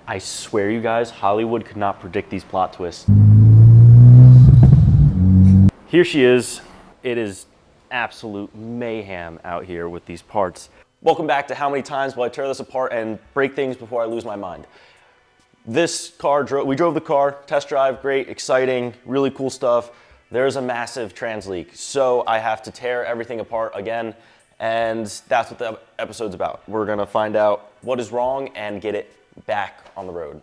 I swear you guys, Hollywood could not predict these plot twists. Here she is. It is absolute mayhem out here with these parts. Welcome back to How Many Times Will I Tear This Apart and Break Things Before I Lose My Mind. This car, we drove the car, test drive, great, exciting, really cool stuff. There's a massive trans leak, so I have to tear everything apart again, and that's what the episode's about. We're gonna find out what is wrong and get it back on the road.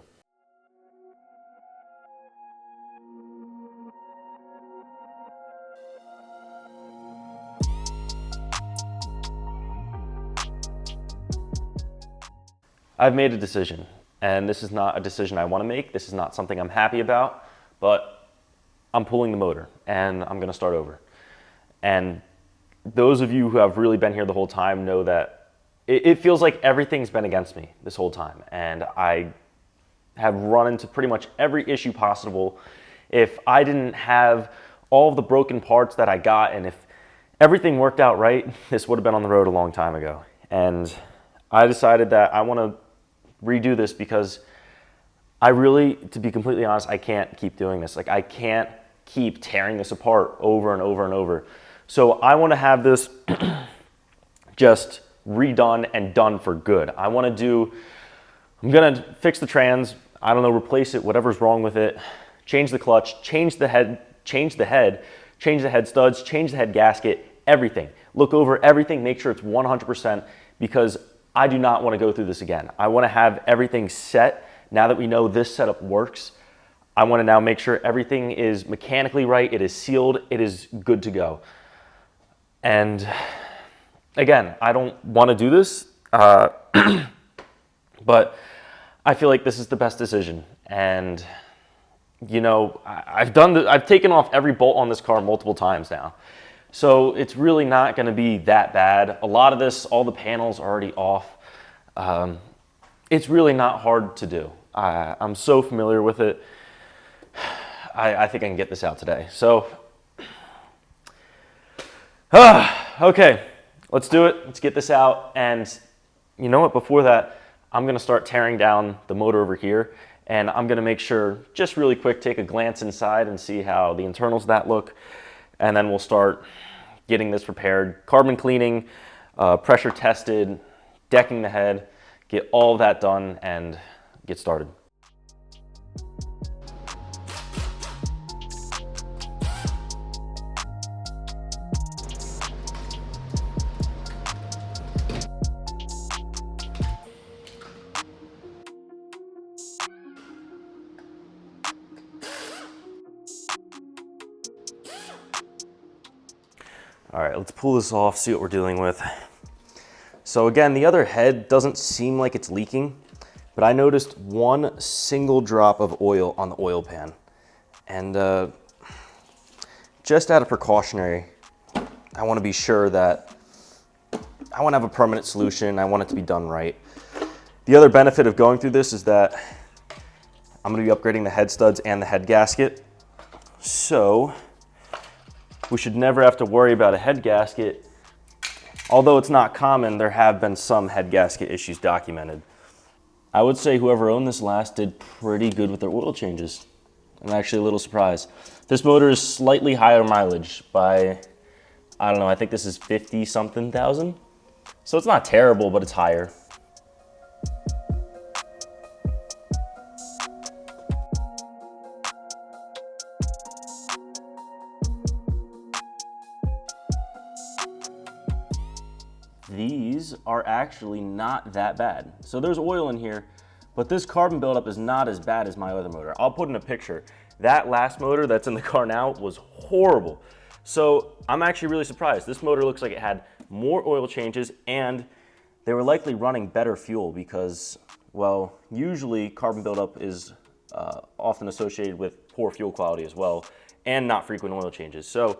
I've made a decision, and this is not a decision I want to make. This is not something I'm happy about, but I'm pulling the motor and I'm going to start over. And those of you who have really been here the whole time know that it feels like everything's been against me this whole time, and I have run into pretty much every issue possible. If I didn't have all of the broken parts that I got, and if everything worked out right, this would have been on the road a long time ago. And I decided that I want to redo this because I really, to be completely honest, I can't keep doing this. Like, I can't keep tearing this apart over and over and over. So I want to have this just redone and done for good. I'm going to fix the trans, I don't know, replace it, whatever's wrong with it, change the clutch, change the head studs, change the head gasket, everything. Look over everything, make sure it's 100%, because I do not want to go through this again. I want to have everything set. Now that we know this setup works, I want to now make sure everything is mechanically right, it is sealed, it is good to go. And again, I don't want to do this, but I feel like this is the best decision. And you know, I've taken off every bolt on this car multiple times now. So it's really not going to be that bad. A lot of this, all the panels are already off. It's really not hard to do. I'm so familiar with it. I think I can get this out today. So, okay, let's do it. Let's get this out. And you know what? Before that, I'm going to start tearing down the motor over here. And I'm going to make sure, just really quick, take a glance inside and see how the internals of that look. And then we'll start getting this repaired, carbon cleaning, pressure tested, decking the head, get all of that done and get started. All right, let's pull this off, see what we're dealing with. So again, the other head doesn't seem like it's leaking, but I noticed one single drop of oil on the oil pan. And just out of precautionary, I want to be sure that I want to have a permanent solution. I want it to be done right. The other benefit of going through this is that I'm going to be upgrading the head studs and the head gasket. So we should never have to worry about a head gasket. Although it's not common, there have been some head gasket issues documented. I would say whoever owned this last did pretty good with their oil changes. I'm actually a little surprised. This motor is slightly higher mileage by, I don't know, I think this is 50-something thousand. So it's not terrible, but it's higher. These are actually not that bad. So there's oil in here, but this carbon buildup is not as bad as my other motor. I'll put in a picture. That last motor that's in the car now was horrible. So I'm actually really surprised. This motor looks like it had more oil changes, and they were likely running better fuel because, well, usually carbon buildup is often associated with poor fuel quality as well, and not frequent oil changes. So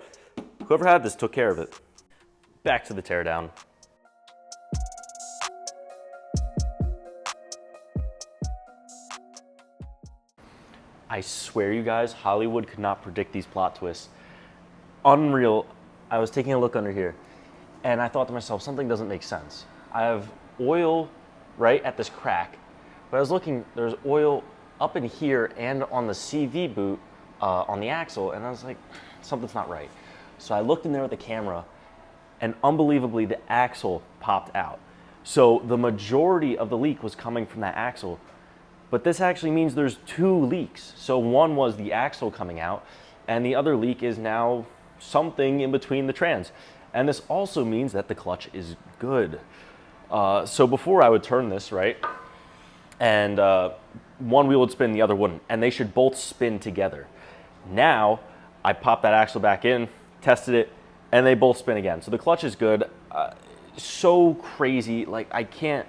whoever had this took care of it. Back to the teardown. I swear you guys, Hollywood could not predict these plot twists. Unreal. I was taking a look under here and I thought to myself, something doesn't make sense. I have oil right at this crack, But I was looking, there's oil up in here and on the CV boot on the axle, and I was like, something's not right. So I looked in there with the camera, and unbelievably, the axle popped out. So the majority of the leak was coming from that axle, but this actually means there's 2 leaks. So one was the axle coming out, and the other leak is now something in between the trans. And this also means that the clutch is good. So before I would turn this, right, and one wheel would spin, the other wouldn't, and they should both spin together. Now, I popped that axle back in, tested it, and they both spin again. So the clutch is good. So crazy, like I can't,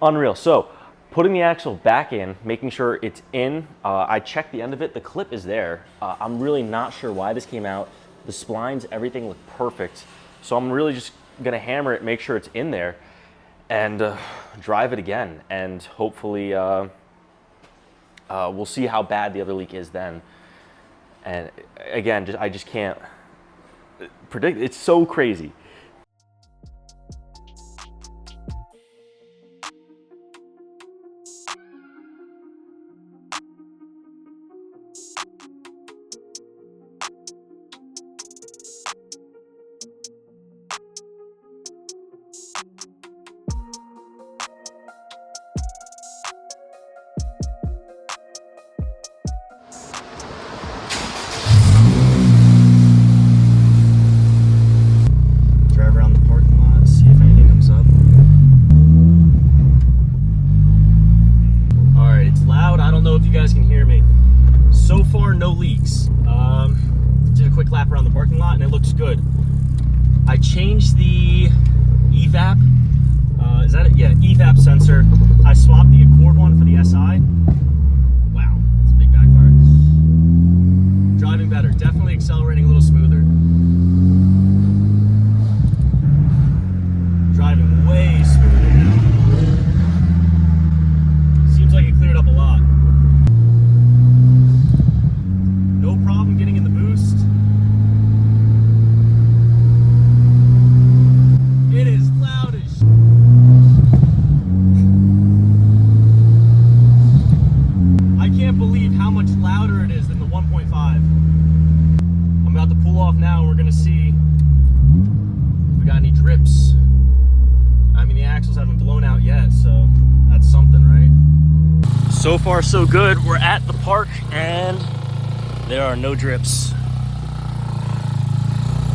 unreal. So putting the axle back in, making sure it's in, I checked the end of it, the clip is there. I'm really not sure why this came out. The splines, everything looked perfect. So I'm really just gonna hammer it, make sure it's in there, and drive it again. And hopefully we'll see how bad the other leak is then. And again, I just can't predict. It's so crazy. Did a quick lap around the parking lot and it looks good. I changed the evap, is that it? Yeah, evap sensor. I swapped the Accord one for the SI. Wow, it's a big backfire. Driving better, definitely accelerating a little smoother. Driving way smoother now. Seems like it cleared up a lot. No problem getting in the boost. It is loud as shit. I can't believe how much louder it is than the 1.5. I'm about to pull off now and we're gonna see if we got any drips. I mean, the axles haven't blown out yet, so that's something, right? So far, so good. We're at the park and there are no drips.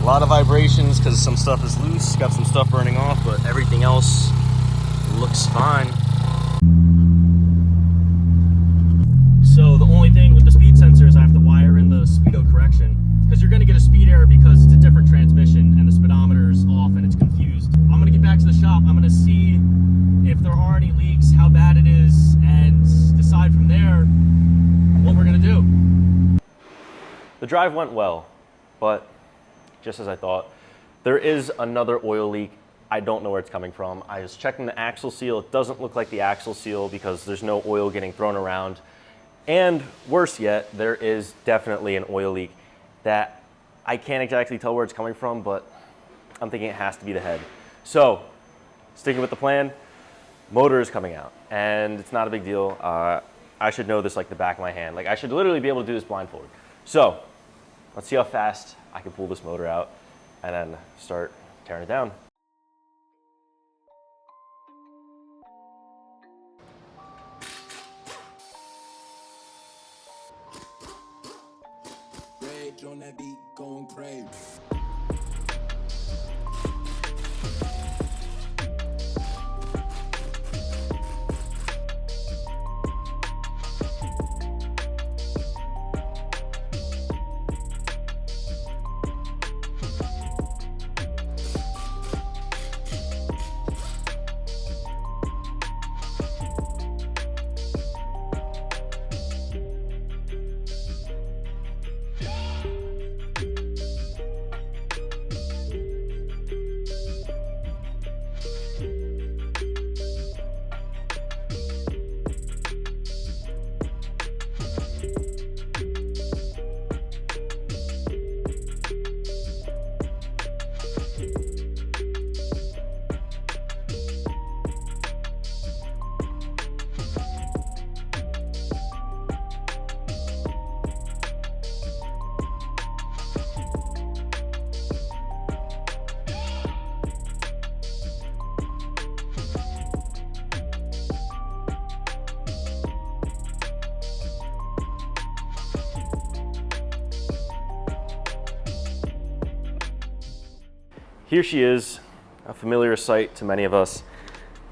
A lot of vibrations because some stuff is loose, got some stuff burning off, but everything else looks fine. So the only thing with the speed sensor is I have to wire in the speedo correction because you're gonna get a speed error because it's a different transmission and the speedometer is off and it's confused. I'm gonna get back to the shop. I'm gonna see if there are any leaks, how bad it is, and decide from there what we're gonna do. The drive went well, but just as I thought, there is another oil leak. I don't know where it's coming from. I was checking the axle seal. It doesn't look like the axle seal because there's no oil getting thrown around. And worse yet, there is definitely an oil leak that I can't exactly tell where it's coming from, but I'm thinking it has to be the head. So, sticking with the plan, motor is coming out, and it's not a big deal. I should know this like the back of my hand. Like I should literally be able to do this blindfolded. So, let's see how fast I can pull this motor out and then start tearing it down. Rage on that beat, going crazy. here she is, a familiar sight to many of us.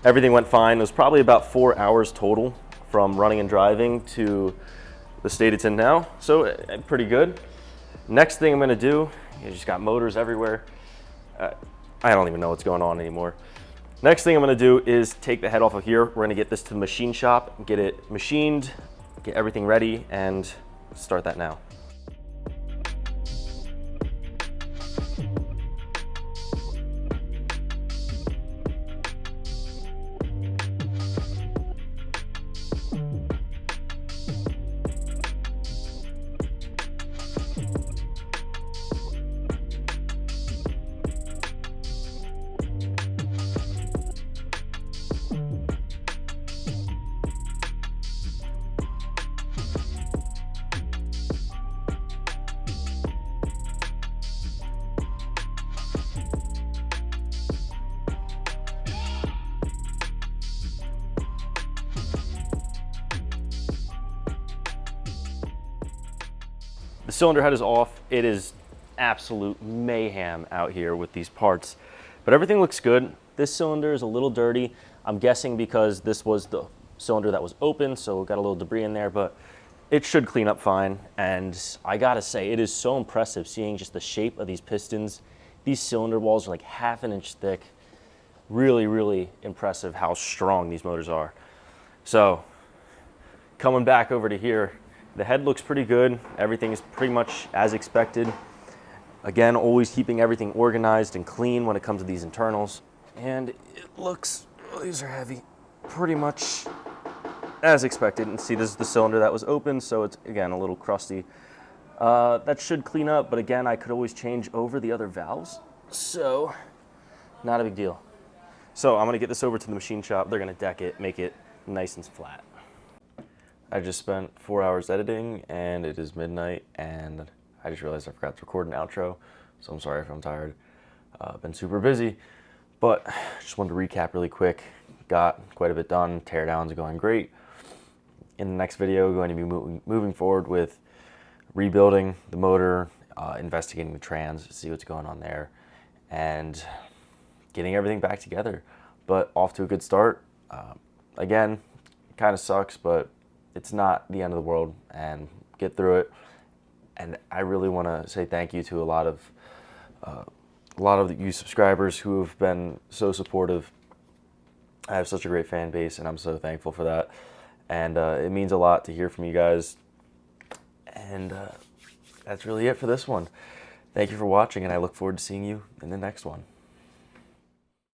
Everything went fine. It was probably about 4 hours total from running and driving to the state it's in now, so pretty good. Next thing I'm gonna do, you just got motors everywhere. I don't even know what's going on anymore. Next thing I'm gonna do is take the head off of here. We're gonna get this to the machine shop, get it machined, get everything ready, and start that now. The cylinder head is off. It is absolute mayhem out here with these parts, but everything looks good. This cylinder is a little dirty. I'm guessing because this was the cylinder that was open, so got a little debris in there, but it should clean up fine. And I gotta say, it is so impressive seeing just the shape of these pistons. These cylinder walls are like ½ an inch thick. Really, really impressive how strong these motors are. So coming back over to here, the head looks pretty good. Everything is pretty much as expected. Again, always keeping everything organized and clean when it comes to these internals. And it looks, oh, these are heavy, pretty much as expected. And see, this is the cylinder that was open, so it's, again, a little crusty. That should clean up, but again, I could always change over the other valves, so not a big deal. So I'm gonna get this over to the machine shop. They're gonna deck it, make it nice and flat. I just spent 4 hours editing and it is midnight, and I just realized I forgot to record an outro, so I'm sorry if I'm tired. I've been super busy, but just wanted to recap really quick. Got quite a bit done. Teardowns are going great. In the next video, going to be moving forward with rebuilding the motor, investigating the trans to see what's going on there, and getting everything back together. But off to a good start. Again, it kind of sucks, but it's not the end of the world, and get through it. And I really want to say thank you to a lot of you subscribers who have been so supportive. I have such a great fan base, and I'm so thankful for that. And it means a lot to hear from you guys. And that's really it for this one. Thank you for watching, and I look forward to seeing you in the next one.